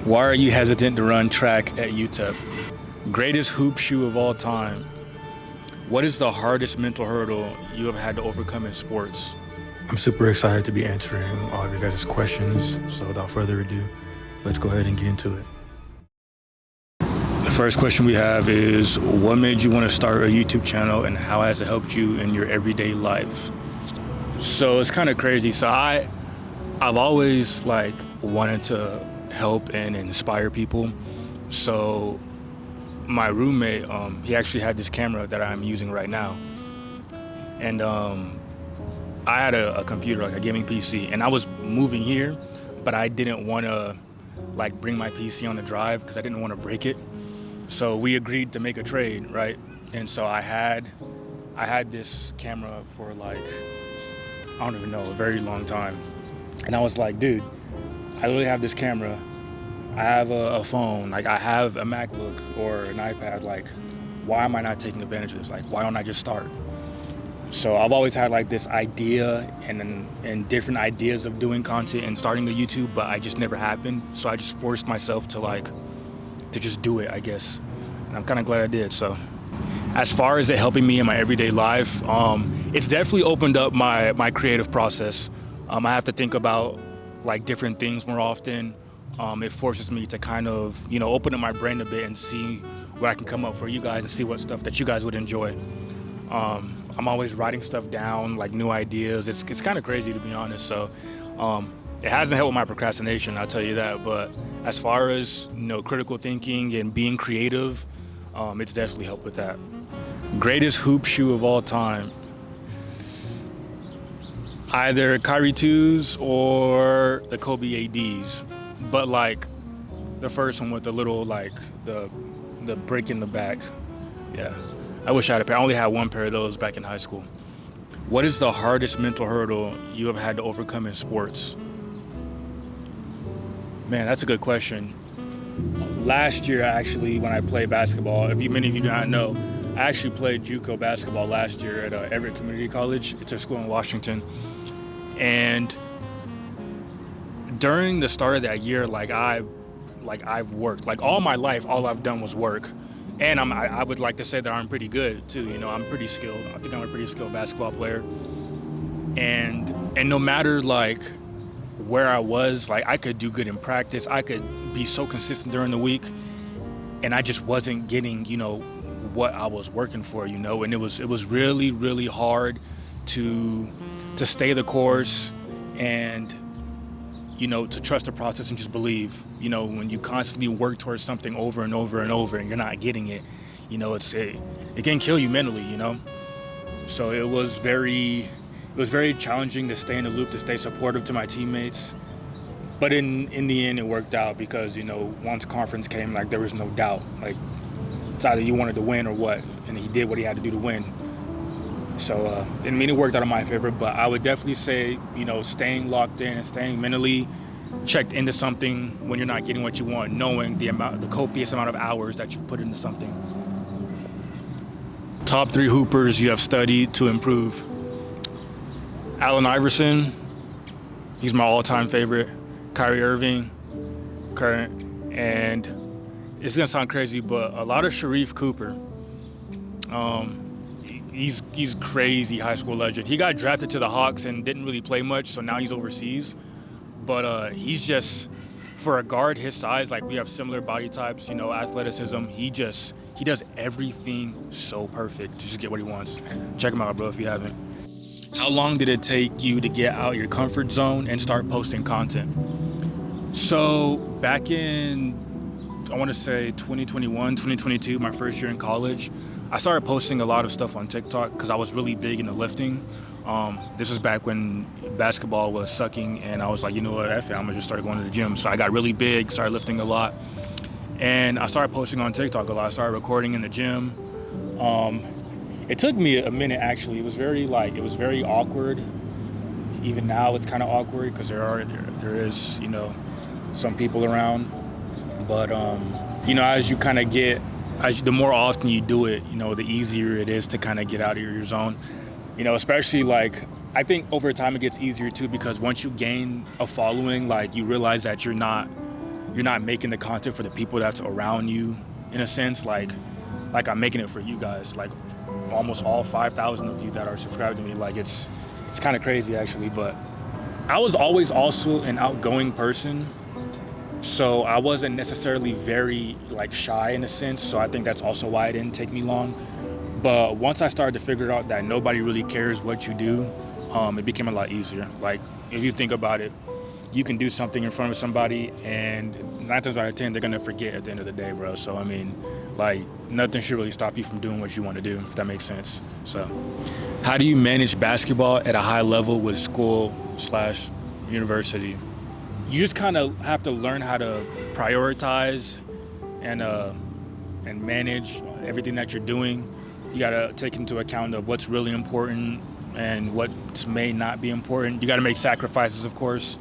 Why are you hesitant to run track at UTEP? Greatest hoop shoe of all time. What is the hardest mental hurdle you have had to overcome in sports? I'm super excited to be answering all of your guys' questions. So without further ado, let's go ahead and get into it. The first question we have is, what made you want to start a YouTube channel and how has it helped you in your everyday life? So it's kind of crazy. So I've always wanted to help and inspire people. So my roommate, he actually had this camera that I'm using right now. And I had a computer, like a gaming PC, and I was moving here, but I didn't want to bring my PC on the drive because I didn't want to break it. So we agreed to make a trade, right? And so I had this camera for I don't even know, a very long time. And I was like, dude, I literally have this camera. I have a phone, I have a MacBook or an iPad. Why am I not taking advantage of this? Why don't I just start? So I've always had this idea and different ideas of doing content and starting the YouTube, but I just never happened. So I just forced myself to just do it, I guess. And I'm kind of glad I did. So as far as it helping me in my everyday life, it's definitely opened up my creative process. I have to think about different things more often. It forces me to kind of, open up my brain a bit and see what I can come up for you guys and see what stuff that you guys would enjoy. I'm always writing stuff down, new ideas. It's kind of crazy, to be honest. So it hasn't helped with my procrastination, I'll tell you that. But as far as critical thinking and being creative, it's definitely helped with that. Greatest hoop shoe of all time. Either Kyrie 2s or the Kobe ADs. But the first one with the little the brick in the back. Yeah. I wish I had a pair. I only had one pair of those back in high school. What is the hardest mental hurdle you have had to overcome in sports? Man, that's a good question. Last year, actually, when I played basketball, many of you do not know, I actually played JUCO basketball last year at Everett Community College. It's a school in Washington. And during the start of that year, I've worked. All my life, all I've done was work. And I would like to say that I'm pretty good too. I'm pretty skilled. I think I'm a pretty skilled basketball player. And no matter where I was, I could do good in practice. I could be so consistent during the week, and I just wasn't getting, what I was working for, And it was really, really hard to stay the course and to trust the process and just believe. When you constantly work towards something over and over and over and you're not getting it, it can kill you mentally, So it was very challenging to stay in the loop, to stay supportive to my teammates. But in the end, it worked out because, once conference came, there was no doubt. It's either you wanted to win or what, and he did what he had to do to win. So, it worked out in my favor, but I would definitely say, staying locked in and staying mentally checked into something when you're not getting what you want, knowing the copious amount of hours that you've put into something. Top 3 hoopers you have studied to improve. Allen Iverson, he's my all-time favorite. Kyrie Irving, current, and it's gonna sound crazy, but a lot of Sharif Cooper. He's crazy high school legend. He got drafted to the Hawks and didn't really play much, so now he's overseas. But he's just, for a guard his size, we have similar body types, athleticism. He does everything so perfect to just get what he wants. Check him out, bro, if you haven't. How long did it take you to get out your comfort zone and start posting content? So back in, I want to say 2021, 2022, my first year in college, I started posting a lot of stuff on TikTok because I was really big into lifting. This was back when basketball was sucking, and I was like, what, F it, I'm gonna just start going to the gym. So I got really big, started lifting a lot, and I started posting on TikTok a lot. I started recording in the gym. It took me a minute, actually. It was very awkward. Even now, it's kind of awkward because there is some people around. But as you kind of the more often you do it, the easier it is to kind of get out of your zone. Especially I think over time it gets easier too, because once you gain a following, you realize that you're not you're not making the content for the people that's around you, in a sense. Like I'm making it for you guys, like almost all 5,000 of you that are subscribed to me. Like it's kind of crazy actually. But I was always also an outgoing person, so I wasn't necessarily very like shy in a sense. So I think that's also why it didn't take me long. But once I started to figure out that nobody really cares what you do, it became a lot easier. Like if you think about it, you can do something in front of somebody and 9 times out of 10 they're gonna forget at the end of the day, bro. So I mean, like nothing should really stop you from doing what you want to do, if that makes sense. So how do you manage basketball at a high level with school/university? You just kind of have to learn how to prioritize and manage everything that you're doing. You gotta take into account of what's really important and what may not be important. You gotta make sacrifices, of course.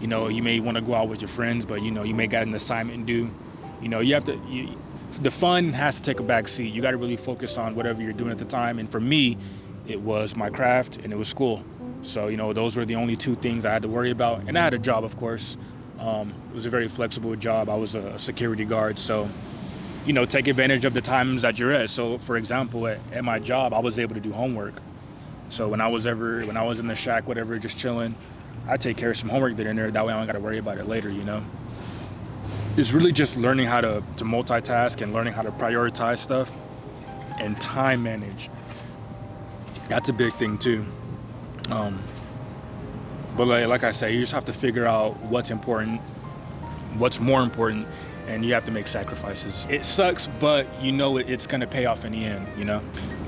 You know, you may want to go out with your friends, but you know, you may got an assignment due. You know, the fun has to take a back seat. You got to really focus on whatever you're doing at the time. And for me, it was my craft and it was school. So, you know, those were the only 2 things I had to worry about. And I had a job, of course. It was a very flexible job. I was a security guard. So, you know, take advantage of the times that you're at. So, for example, at my job, I was able to do homework. So when I was in the shack, whatever, just chilling, I take care of some homework that in there. That way I don't got to worry about it later, you know. It's really just learning how to multitask and learning how to prioritize stuff and time manage. That's a big thing too. But like I say, you just have to figure out what's important, what's more important, and you have to make sacrifices. It sucks, but you know it's gonna pay off in the end, you know.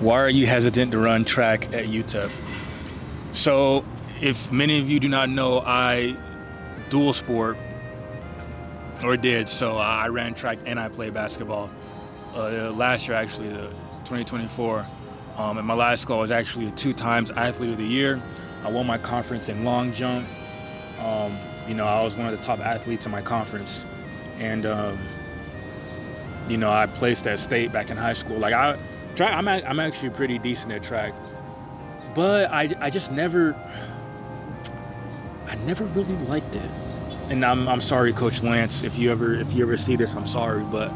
Why are you hesitant to run track at UTEP? So, if many of you do not know, I dual sport, or did. So I ran track and I played basketball. Last year, actually, the 2024. And my last goal was actually a 2 times athlete of the year. I won my conference in long jump. You know, I was one of the top athletes in my conference. And, you know, I placed at state back in high school. Like I'm actually pretty decent at track, but I just never really liked it. And I'm sorry, Coach Lance, if you ever see this, I'm sorry, but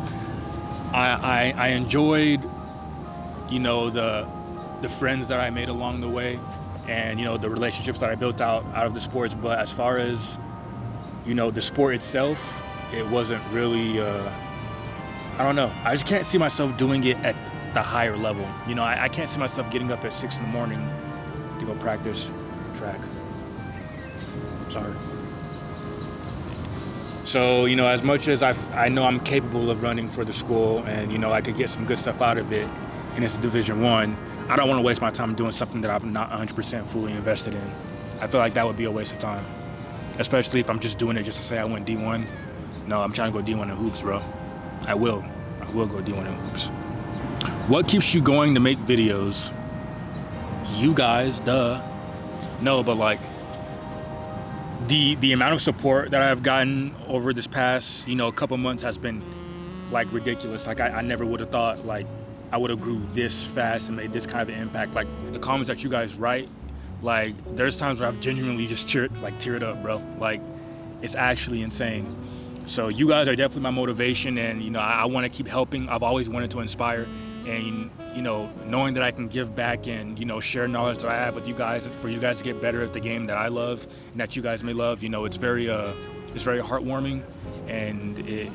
I enjoyed, you know, the friends that I made along the way, and you know, the relationships that I built out of the sports. But as far as, you know, the sport itself, it wasn't really. I don't know. I just can't see myself doing it at the higher level. You know, I can't see myself getting up at 6 in the morning to go practice track. Sorry. So, you know, as much as I know I'm capable of running for the school and, you know, I could get some good stuff out of it, and it's Division I don't want to waste my time doing something that I'm not 100% fully invested in. I feel like that would be a waste of time, especially if I'm just doing it just to say I went D1. No, I'm trying to go D1 in hoops, bro. I will go D1 in hoops. What keeps you going to make videos? You guys, duh. No, but like, the amount of support that I've gotten over this past, you know, couple months has been like ridiculous. Like I never would have thought like I would have grew this fast and made this kind of an impact. Like the comments that you guys write, like there's times where I've genuinely just teared up, bro. Like it's actually insane. So you guys are definitely my motivation, and you know, I want to keep helping. I've always wanted to inspire, and you know, knowing that I can give back and, you know, share knowledge that I have with you guys for you guys to get better at the game that I love and that you guys may love, you know, it's very heartwarming, and it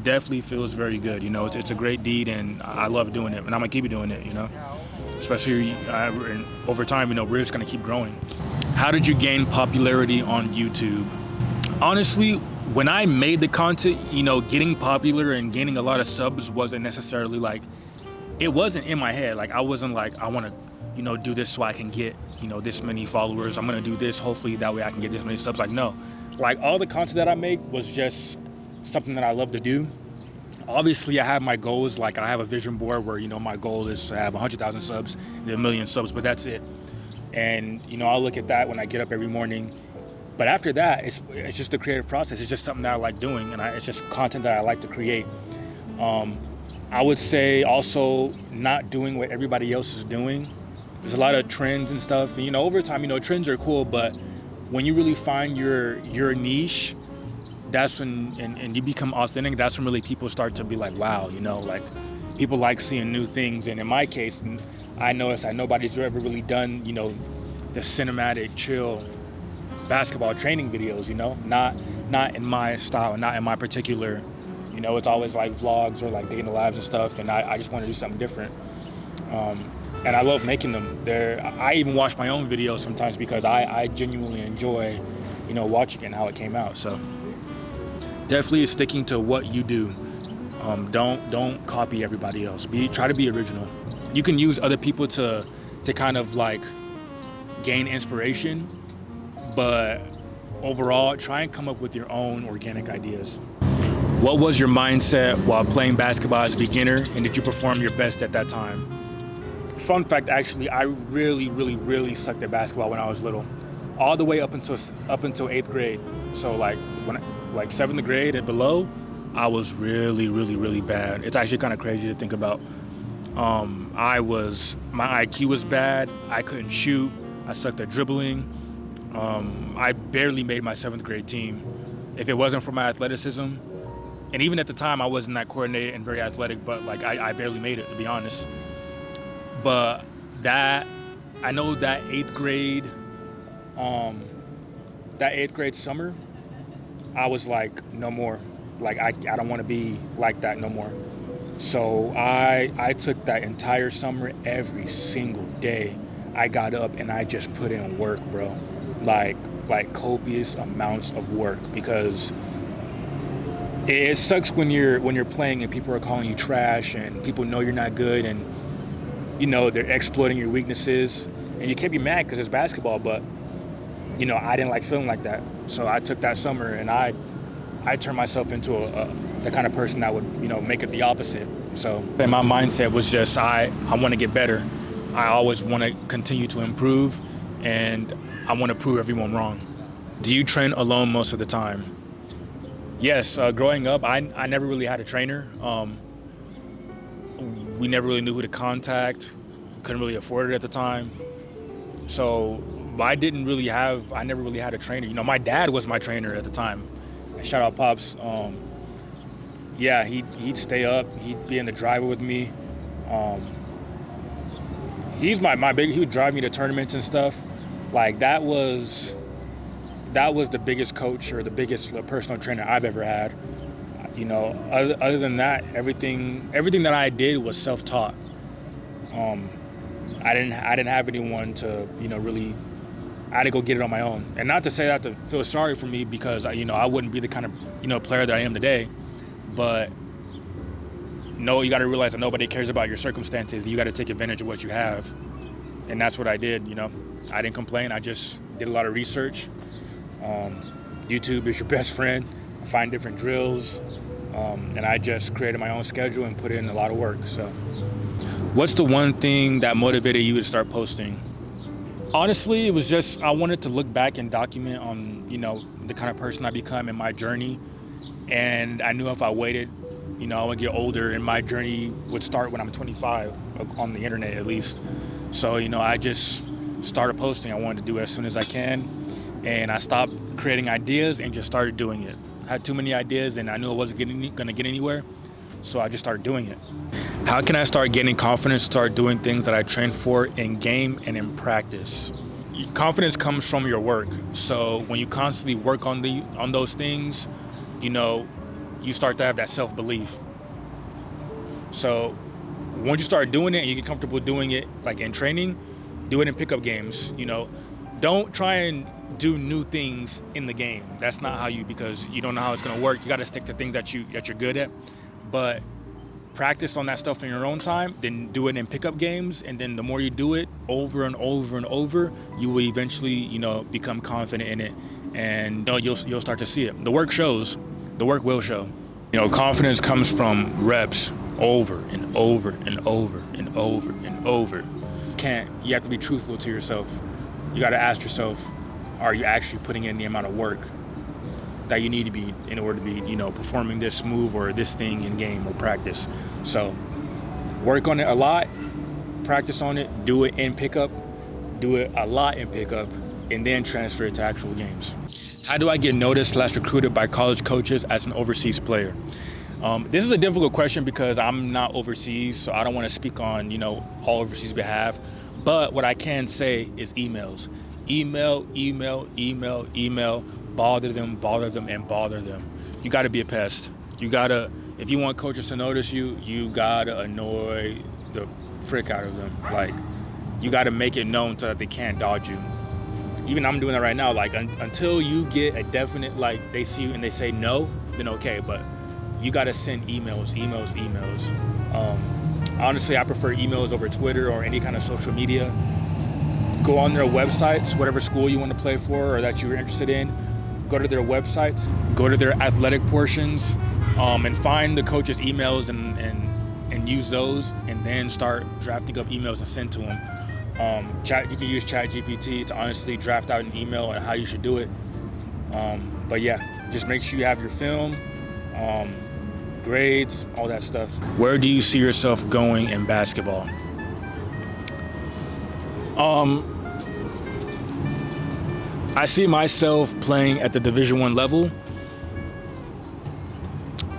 definitely feels very good. You know, it's a great deed, and I love doing it, and I'm gonna keep doing it, you know, especially over time. You know, we're just gonna keep growing. How did you gain popularity on YouTube? Honestly, when I made the content, you know, getting popular and gaining a lot of subs wasn't necessarily like, it wasn't in my head. Like I wasn't like, I want to, you know, do this so I can get, you know, this many followers. I'm going to do this, hopefully that way I can get this many subs. Like, no, like all the content that I make was just something that I love to do. Obviously I have my goals. Like I have a vision board where, you know, my goal is to have 100,000 subs and 1 million subs, but that's it. And, you know, I'll look at that when I get up every morning. But after that, it's just a creative process. It's just something that I like doing, and it's just content that I like to create. I would say also not doing what everybody else is doing. There's a lot of trends and stuff. And, you know, over time, you know, trends are cool, but when you really find your niche, that's when, and you become authentic, that's when really people start to be like, wow, like people like seeing new things. And in my case, I noticed that nobody's ever really done, the cinematic, chill basketball training videos, not in my style, not in my particular, it's always like vlogs or like day in the lives and stuff. And I just want to do something different. And I love making them. I even watch my own videos sometimes because I genuinely enjoy, watching it and how it came out. So definitely sticking to what you do. Don't copy everybody else. Try to be original. You can use other people to kind of like gain inspiration, but overall, try and come up with your own organic ideas. What was your mindset while playing basketball as a beginner, and did you perform your best at that time? Fun fact, actually, I really, really, really sucked at basketball when I was little, all the way up until 8th grade. So like like 7th grade and below, I was really, really, really bad. It's actually kind of crazy to think about. My IQ was bad. I couldn't shoot. I sucked at dribbling. I barely made my 7th grade team. If it wasn't for my athleticism, and even at the time I wasn't that coordinated and very athletic, but like I barely made it, to be honest. But I know that 8th grade summer, I was like, no more. Like I don't want to be like that no more. So I took that entire summer, every single day. I got up and I just put in work, bro. Like copious amounts of work, because it sucks when you're playing and people are calling you trash and people know you're not good, and they're exploiting your weaknesses, and you can't be mad because it's basketball. But I didn't like feeling like that, so I took that summer and I turned myself into the kind of person that would make it the opposite. So and my mindset was just I want to get better. I always want to continue to improve, and I want to prove everyone wrong. Do you train alone most of the time? Yes, growing up, I never really had a trainer. We never really knew who to contact. Couldn't really afford it at the time. So I never really had a trainer. My dad was my trainer at the time. Shout out Pops. Yeah, he'd stay up. He'd be in the driver with me. He's he would drive me to tournaments and stuff. Like that was the biggest coach or the biggest personal trainer I've ever had. Other than that, everything that I did was self-taught. I didn't have anyone to really. I had to go get it on my own. And not to say that to feel sorry for me, because I wouldn't be the kind of player that I am today. But no, you got to realize that nobody cares about your circumstances. You got to take advantage of what you have, and that's what I did. I didn't complain. I just did a lot of research. YouTube is your best friend. I find different drills, and I just created my own schedule and put in a lot of work. So, what's the one thing that motivated you to start posting? Honestly, it was just I wanted to look back and document on the kind of person I become in my journey, and I knew if I waited, I would get older, and my journey would start when I'm 25 on the internet, at least. So I just started posting. I wanted to do it as soon as I can. And I stopped creating ideas and just started doing it. I had too many ideas and I knew I wasn't going to get anywhere, so I just started doing it. How can I start getting confidence, start doing things that I train for in game and in practice? Confidence comes from your work. So when you constantly work on those things, you start to have that self-belief. So once you start doing it and you get comfortable doing it, like in training, do it in pickup games. Don't try and do new things in the game. That's not how because you don't know how it's gonna work. You gotta stick to things that you're good at. But practice on that stuff in your own time, then do it in pickup games, and then the more you do it over and over and over, you will eventually, become confident in it, and you'll start to see it. The work shows. The work will show. Confidence comes from reps over and over and over and over and over. You have to be truthful to yourself. You got to ask yourself, are you actually putting in the amount of work that you need to be in order to be, performing this move or this thing in game or practice? So work on it a lot, practice on it, do it in pickup, do it a lot in pickup, and then transfer it to actual games. How do I get noticed / recruited by college coaches as an overseas player? This is a difficult question because I'm not overseas, so I don't want to speak on, all overseas behalf. But what I can say is emails. Email, bother them, and bother them. You got to be a pest. If you want coaches to notice you, you got to annoy the frick out of them. Like, you got to make it known so that they can't dodge you. Even I'm doing that right now. Like, until you get a definite, like, they see you and they say no, then okay. But you got to send emails. Honestly, I prefer emails over Twitter or any kind of social media. Go on their websites, whatever school you want to play for or that you're interested in. Go to their websites, go to their athletic portions, and find the coaches' emails and use those, and then start drafting up emails and send to them. You can use ChatGPT to honestly draft out an email on how you should do it. But yeah, just make sure you have your film, grades, all that stuff. Where do you see yourself going in basketball? I see myself playing at the Division I level,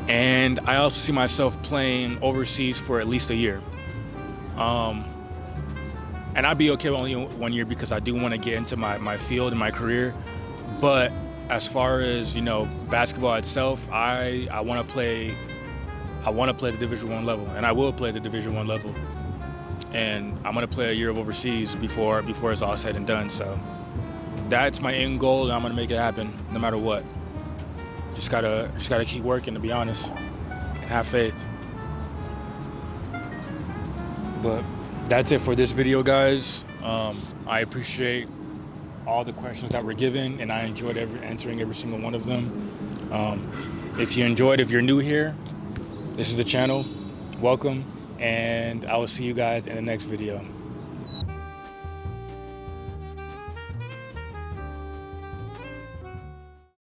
and I also see myself playing overseas for at least a year. And I'd be okay with only 1 year because I do want to get into my field and my career. But as far as, basketball itself, I want to play the Division I level, and I will play the Division I level. And I'm going to play a year of overseas before it's all said and done. So that's my end goal, and I'm going to make it happen no matter what. Just gotta keep working, to be honest, and have faith. But that's it for this video, guys. I appreciate all the questions that were given, and I enjoyed answering every single one of them. If you're new here, this is the channel. Welcome, and I will see you guys in the next video.